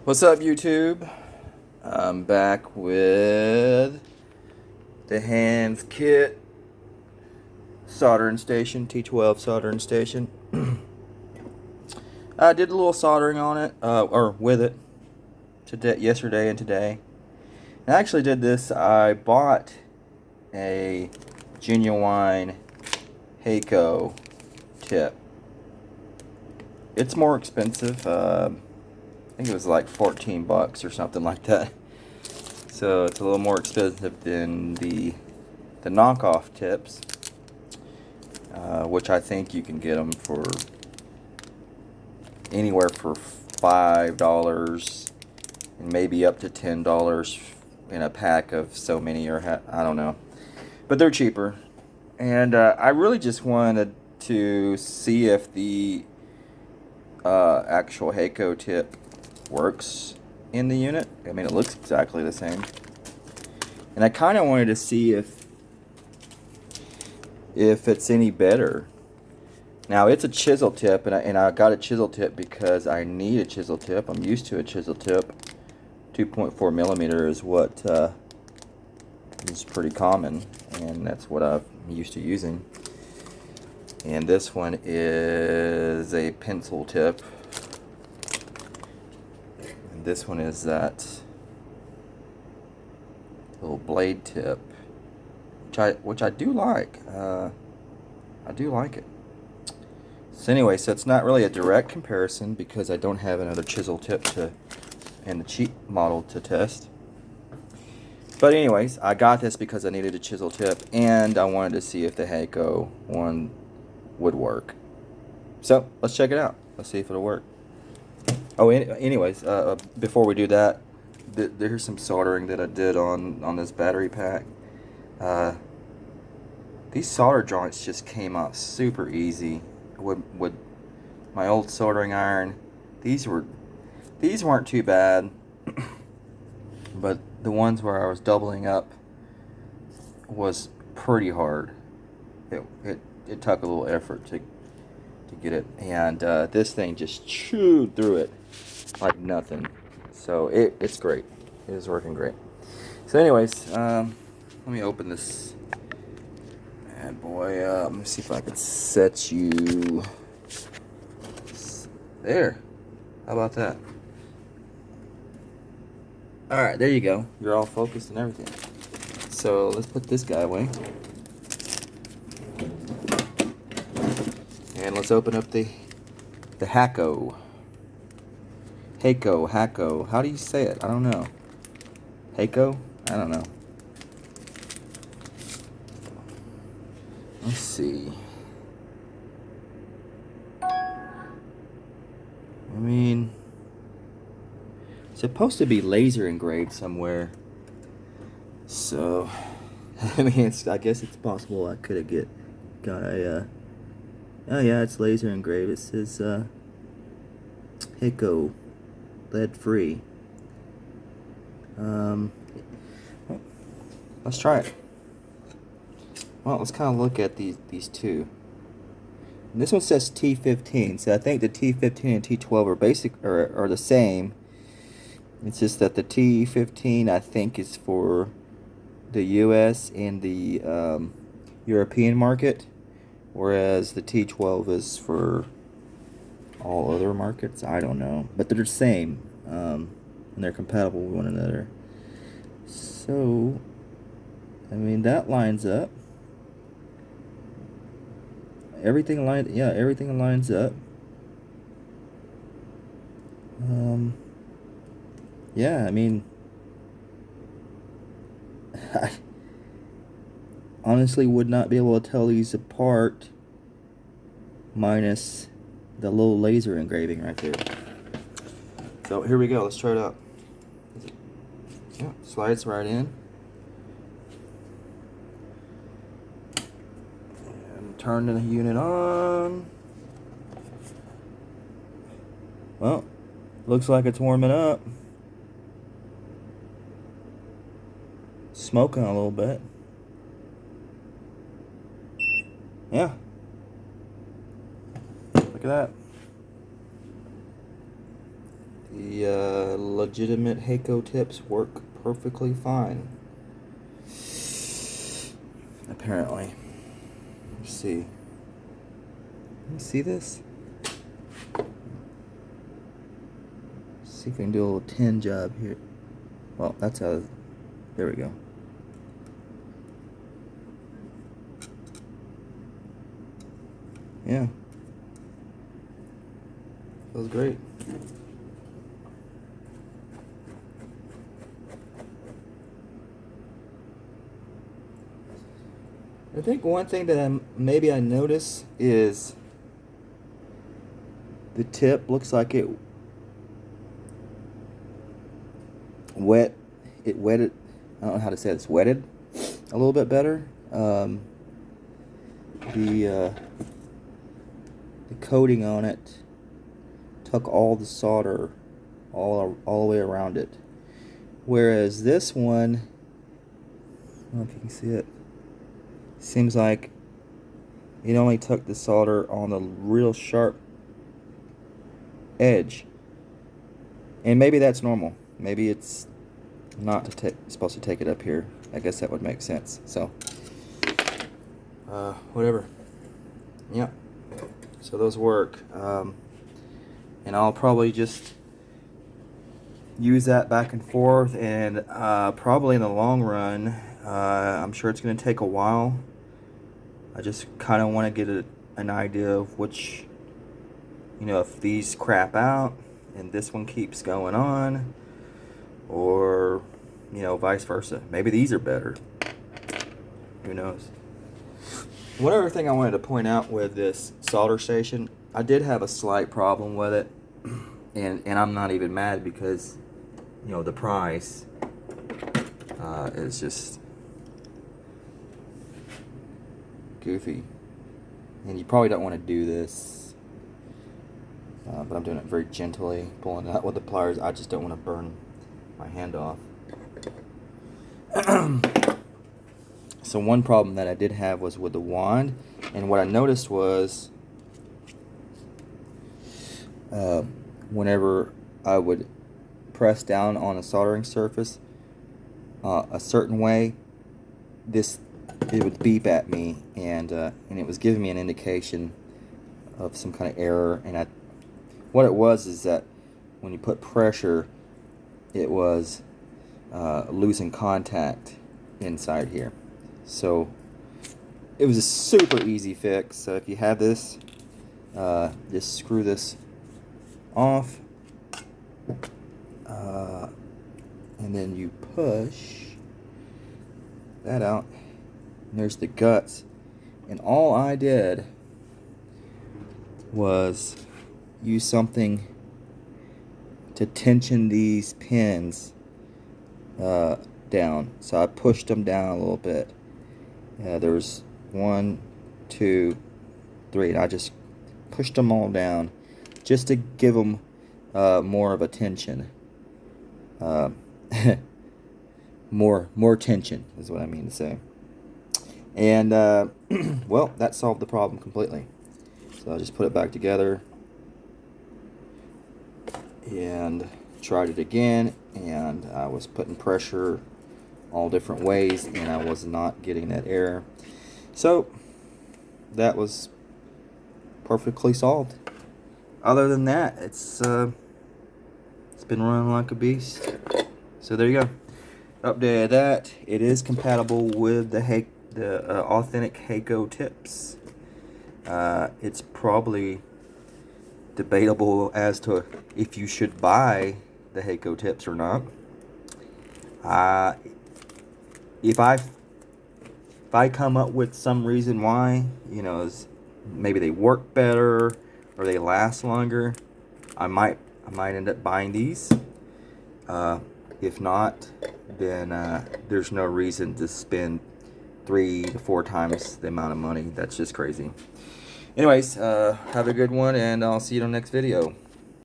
What's up, YouTube? I'm back with the Hands Kit soldering station, T12 soldering station. I did a little soldering on it, or with it, yesterday and today. And I actually did this. I bought a genuine Hakko tip. It's more expensive. I think it was like 14 bucks or something like that. So it's a little more expensive than the knockoff tips, which I think you can get them for anywhere for $5 and maybe up to $10 in a pack of so many, or I don't know, but they're cheaper. And I really just wanted to see if the actual Hakko tip works in the unit. I mean, it looks exactly the same, and I kind of wanted to see if it's any better. Now, it's a chisel tip, and I got a chisel tip because I need a chisel tip. I'm used to a chisel tip. 2.4 millimeter is what is pretty common, and that's what I'm used to using. And this one is a pencil tip, and this one is that little blade tip, which I do like. I do like it. So anyway, so it's not really a direct comparison because I don't have another chisel tip and the cheap model to test. But anyways, I got this because I needed a chisel tip and I wanted to see if the Hakko one would work. So let's check it out. Let's see if it'll work. Oh, anyways, before we do that, there's some soldering that I did on this battery pack. These solder joints just came out super easy with my old soldering iron. These weren't too bad, but the ones where I was doubling up was pretty hard. It took a little effort to get it, and this thing just chewed through it like nothing. So it's great. It is working great. So anyways, let me open this bad boy up. Let me see if I can set you there. How about that? Alright, there you go. You're all focused and everything. So let's put this guy away. And let's open up the Hakko. Hakko. How do you say it? I don't know. Hakko? I don't know. Let's see. I mean, it's supposed to be laser engraved somewhere. So, I mean, I guess it's possible I could have got a, oh yeah, it's laser engraved. It says, Hakko, lead free. Let's try it. Well, let's kind of look at these two. And this one says T15, so I think the T15 and T12 are the same. It's just that the T15 I think is for the U.S. and the European market, whereas the T12 is for all other markets. I don't know, but they're the same, and they're compatible with one another. So, I mean, that lines up. Everything lines up. Yeah, I mean, I honestly would not be able to tell these apart minus the little laser engraving right there. So here we go. Let's try it out. Yeah, slides right in. And turn the unit on. Well, looks like it's warming up. Smoking a little bit. Yeah. Look at that. The legitimate Hakko tips work perfectly fine. Apparently. Let's see. Can you see this? See if we can do a little tin job here. Well, that's how. There we go. Yeah. Feels great. I think one thing that maybe I notice is the tip looks like it wetted. I don't know how to say it. It's wetted a little bit better. The coating on it took all the solder all the way around it, whereas this one, I don't know if you can see it, seems like it only took the solder on the real sharp edge. And maybe that's normal. Maybe it's not supposed to take it up here. I guess that would make sense. So, whatever. Yep. So those work. And I'll probably just use that back and forth, and probably in the long run, I'm sure it's going to take a while. I just kind of want to get an idea of which, if these crap out and this one keeps going on, or, vice versa. Maybe these are better. Who knows? One other thing I wanted to point out with this solder station, I did have a slight problem with it, and I'm not even mad because, the price is just goofy, and you probably don't want to do this, but I'm doing it very gently, pulling it out with the pliers. I just don't want to burn my hand off. So one problem that I did have was with the wand, and what I noticed was whenever I would press down on a soldering surface a certain way, it would beep at me, and it was giving me an indication of some kind of error. And what it was is that when you put pressure, it was losing contact inside here. So it was a super easy fix. So if you have this, just screw this off, and then you push that out, and there's the guts. And all I did was use something to tension these pins down. So I pushed them down a little bit. There was 1, 2, 3, and I just pushed them all down just to give them more of a tension. More tension is what I mean to say. And well, that solved the problem completely. So I just put it back together and tried it again, and I was putting pressure all different ways, and I was not getting that error. So that was perfectly solved. Other than that, it's been running like a beast. So there you go. Updated that. It is compatible with the authentic Hakko tips. It's probably debatable as to if you should buy the Hakko tips or not. If I come up with some reason why, maybe they work better or they last longer, I might end up buying these. If not, then there's no reason to spend 3 to 4 times the amount of money. That's just crazy. Anyways, have a good one, and I'll see you in the next video.